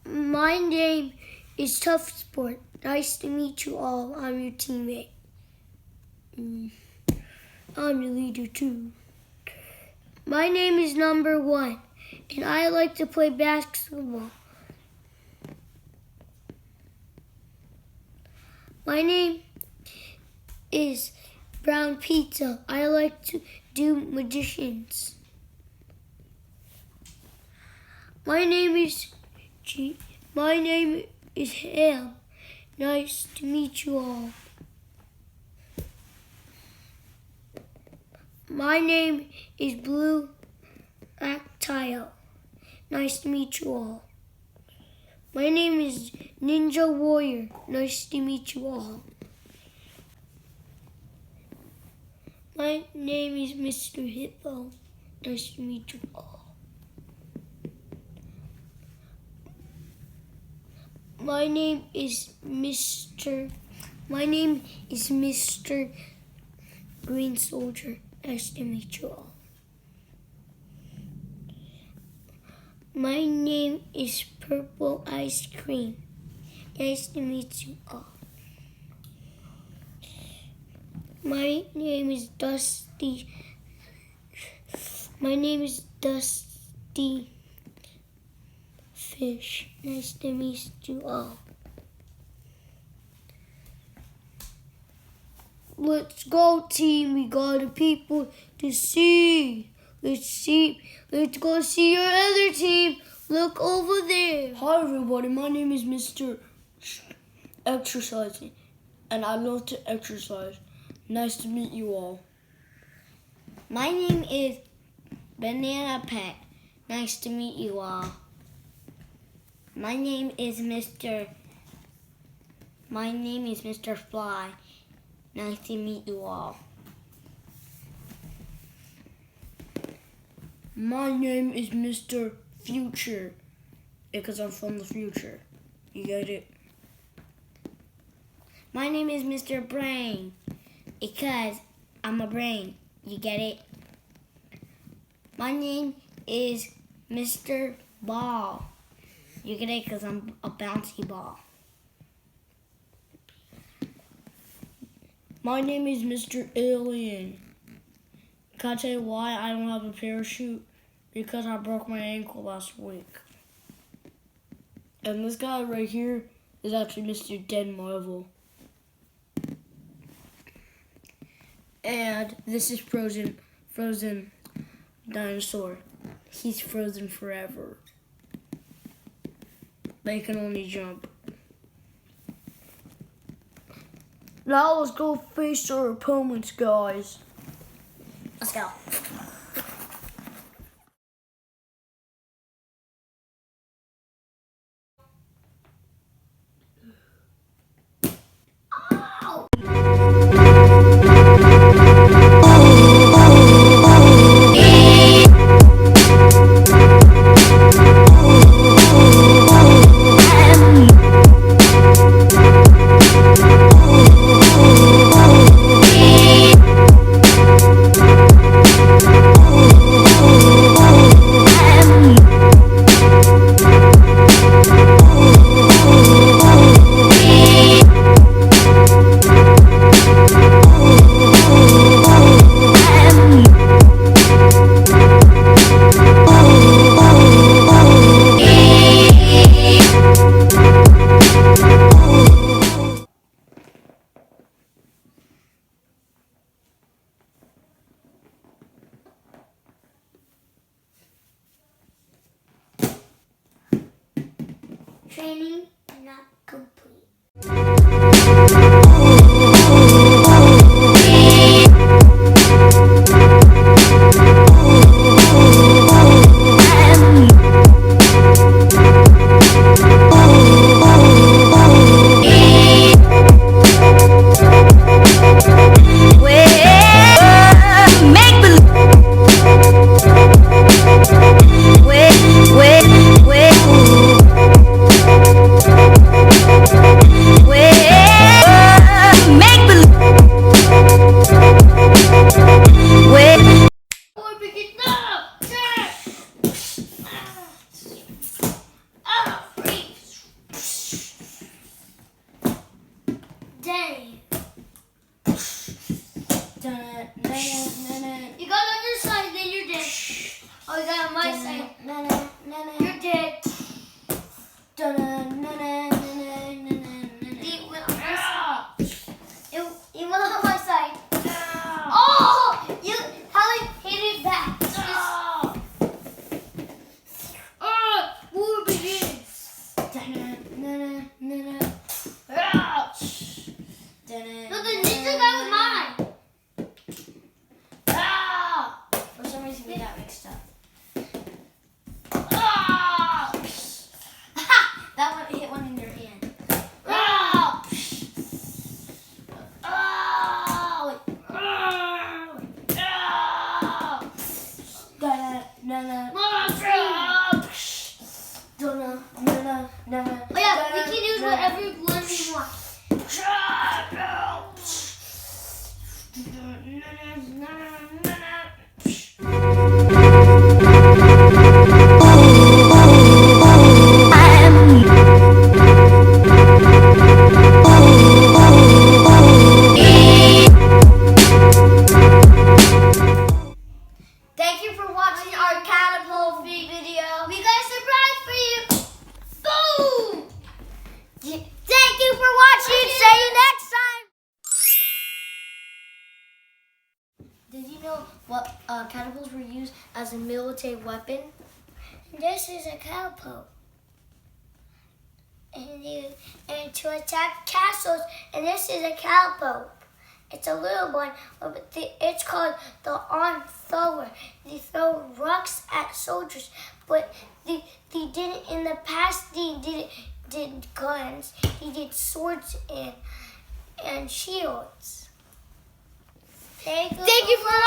My name is Tough Sport. Nice to meet you all. I'm your teammate. I'm your leader too. My name is number 1, and I like to play basketball. My name is Brown Pizza. I like to do magicians. My name is Ham. Nice to meet you all. My name is Blue Tile. Nice to meet you all. My name is Ninja Warrior. Nice to meet you all. My name is Mr. Hippo. Nice to meet you all. My name is Mr. Green Soldier. Nice to meet you all. My name is Purple Ice Cream. Nice to meet you all. My name is Dusty. My name is Dusty Fish. Nice to meet you all. Let's go, team. We got the people to see. Let's go see your other team. Look over there. Hi everybody, my name is Mr. Exercising, and I love to exercise. Nice to meet you all. My name is Banana Pet. Nice to meet you all. My name is Mr. Fly. Nice to meet you all. My name is Mr. Future, because I'm from the future. You get it? My name is Mr. Brain, because I'm a brain. You get it? My name is Mr. Ball. You get it? Because I'm a bouncy ball. My name is Mr. Alien. Can I tell you why I don't have a parachute? Because I broke my ankle last week. And this guy right here is actually Mr. Dead Marvel. And this is Frozen Dinosaur. He's frozen forever. They can only jump. Now let's go face our opponents, guys. Let's go. Training not complete. Dang. You got on your side, then you're dead. Oh, you got on my side. You're dead. It went on my side. Oh! You Helen hit it back. War begins. No, the ninja guy was mine. For some reason, we got mixed up. That one hit one in your hand. Oh yeah, we can use whatever one we want. Thank you for watching our Catapult video. We got a surprise for you. Boom! Thank you for watching. See you next time. Did you know what catapults were used as a military weapon? This is a catapult. And to attack castles, and this is a catapult. It's a little one, but it's called the arm thrower. They throw rocks at soldiers, but they didn't in the past. Did guns. He did swords and shields. Thank you for watching.